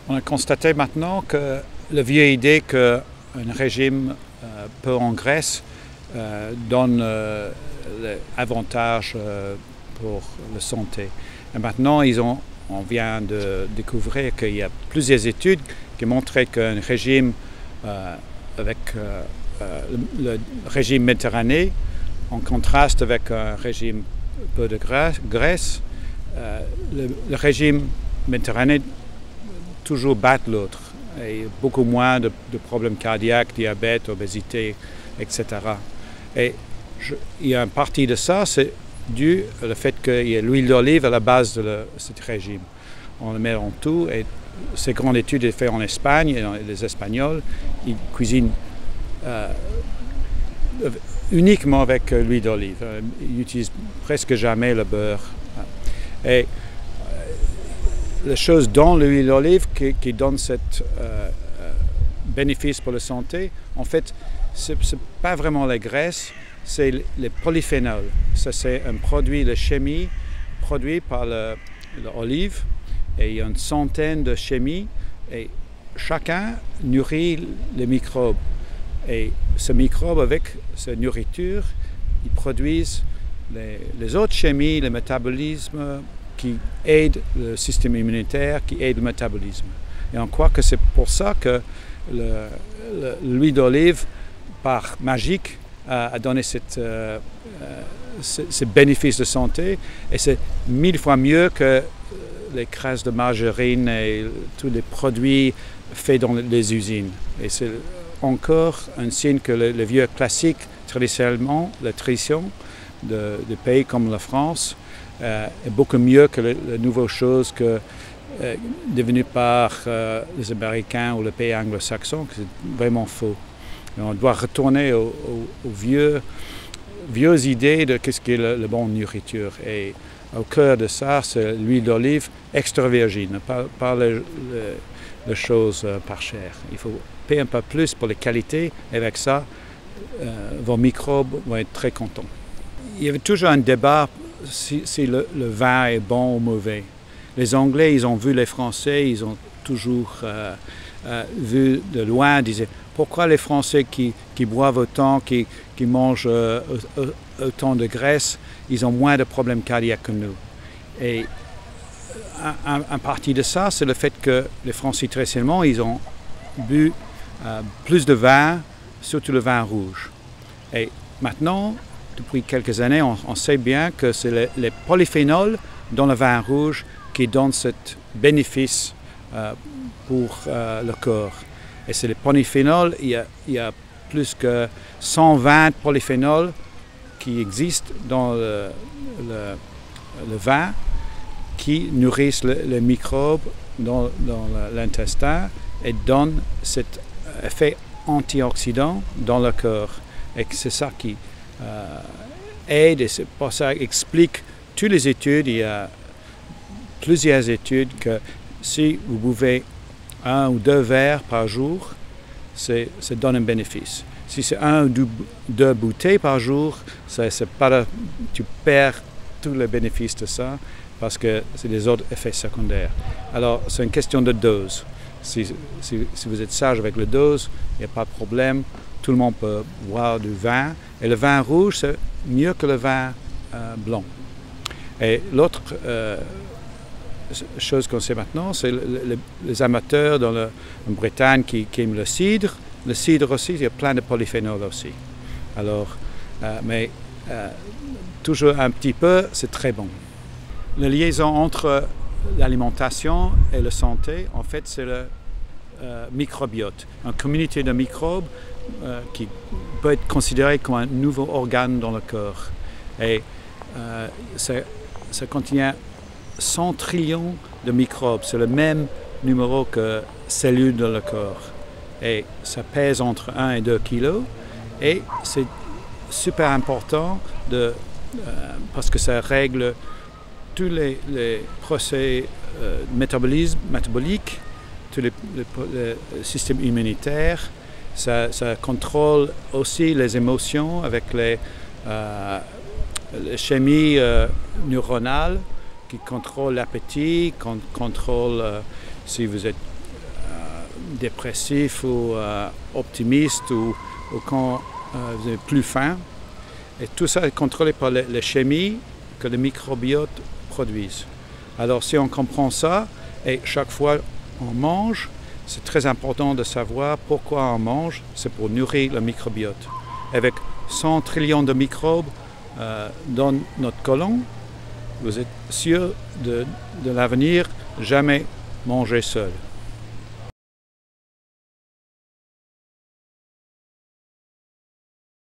On a constaté maintenant que la vieille idée qu'un régime peu en graisse donne l'avantage pour la santé. Et maintenant, on vient de découvrir qu'il y a plusieurs études qui montraient qu'un régime avec le régime méditerranéen, en contraste avec un régime peu de graisse, le régime méditerranéen toujours bat l'autre. Et beaucoup moins de problèmes cardiaques, diabète, obésité, etc. Et il y a une partie de ça, c'est dû au fait qu'il y a l'huile d'olive à la base de ce régime. On le met en tout et ces grandes études sont faites en Espagne et les Espagnols, ils cuisinent uniquement avec l'huile d'olive. Ils n'utilisent presque jamais le beurre. Et la chose dans l'huile d'olive qui donne cet bénéfice pour la santé, en fait, ce n'est pas vraiment la graisse, c'est les polyphénols. Ça, c'est un produit de chimie produit par l'olive. Et il y a une centaine de chimies et chacun nourrit les microbes. Et ce microbe, avec sa nourriture, ils produisent les autres chimies, le métabolisme qui aident le système immunitaire, qui aident le métabolisme. Et on croit que c'est pour ça que l'huile d'olive, par magique, a donné ce bénéfice de santé. Et c'est 1000 fois mieux que les crasses de margarine et tous les produits faits dans les usines. Et c'est encore un signe que le vieux classique, traditionnellement, la tradition de pays comme la France, est beaucoup mieux que les nouvelles choses devenues par les Américains ou les pays anglo-saxons. C'est vraiment faux. Et on doit retourner aux vieux idées de ce qu'est la bonne nourriture. Et au cœur de ça, c'est l'huile d'olive extra virgin, pas les choses pas chères. Il faut payer un peu plus pour les qualités, et avec ça, vos microbes vont être très contents. Il y avait toujours un débat si le vin est bon ou mauvais. Les Anglais, ils ont vu les Français, ils ont toujours vu de loin, disaient pourquoi les Français qui boivent autant, qui mangent autant de graisse, ils ont moins de problèmes cardiaques que nous. Et un partie de ça, c'est le fait que les Français traditionnellement, ils ont bu plus de vin, surtout le vin rouge. Et maintenant, depuis quelques années, on sait bien que c'est les polyphénols dans le vin rouge qui donnent ce bénéfice pour le corps. Et c'est les polyphénols, il y a plus que 120 polyphénols qui existent dans le vin qui nourrissent les microbes dans l'intestin et donnent cet effet antioxydant dans le corps. Et c'est ça qui aide et c'est pour ça explique toutes les études. Il y a plusieurs études que si vous buvez 1 ou 2 verres par jour, ça donne un bénéfice. Si c'est 1 ou 2 bouteilles par jour, tu perds tous les bénéfices de ça parce que c'est des autres effets secondaires. Alors, c'est une question de dose. Si vous êtes sage avec la dose, il n'y a pas de problème. Tout le monde peut boire du vin. Et le vin rouge, c'est mieux que le vin blanc. Et l'autre chose qu'on sait maintenant, c'est les amateurs en Bretagne qui aiment le cidre. Le cidre aussi, il y a plein de polyphénols aussi. Alors, mais toujours un petit peu, c'est très bon. La liaison entre l'alimentation et la santé, en fait, c'est le microbiote, une communauté de microbes qui peut être considérée comme un nouveau organe dans le corps. Et ça contient 100 trillions de microbes. C'est le même numéro que cellules dans le corps. Et ça pèse entre 1 et 2 kilos. Et c'est super important parce que ça règle tous les procès métaboliques, tous les systèmes immunitaires. Ça contrôle aussi les émotions avec les chimies neuronales qui contrôle l'appétit, contrôle si vous êtes dépressif ou optimiste ou quand vous avez plus faim. Et tout ça est contrôlé par la chimie que le microbiote produise. Alors si on comprend ça, et chaque fois on mange, c'est très important de savoir pourquoi on mange, c'est pour nourrir le microbiote. Avec 100 trillions de microbes dans notre côlon, vous êtes sûr de l'avenir jamais manger seul.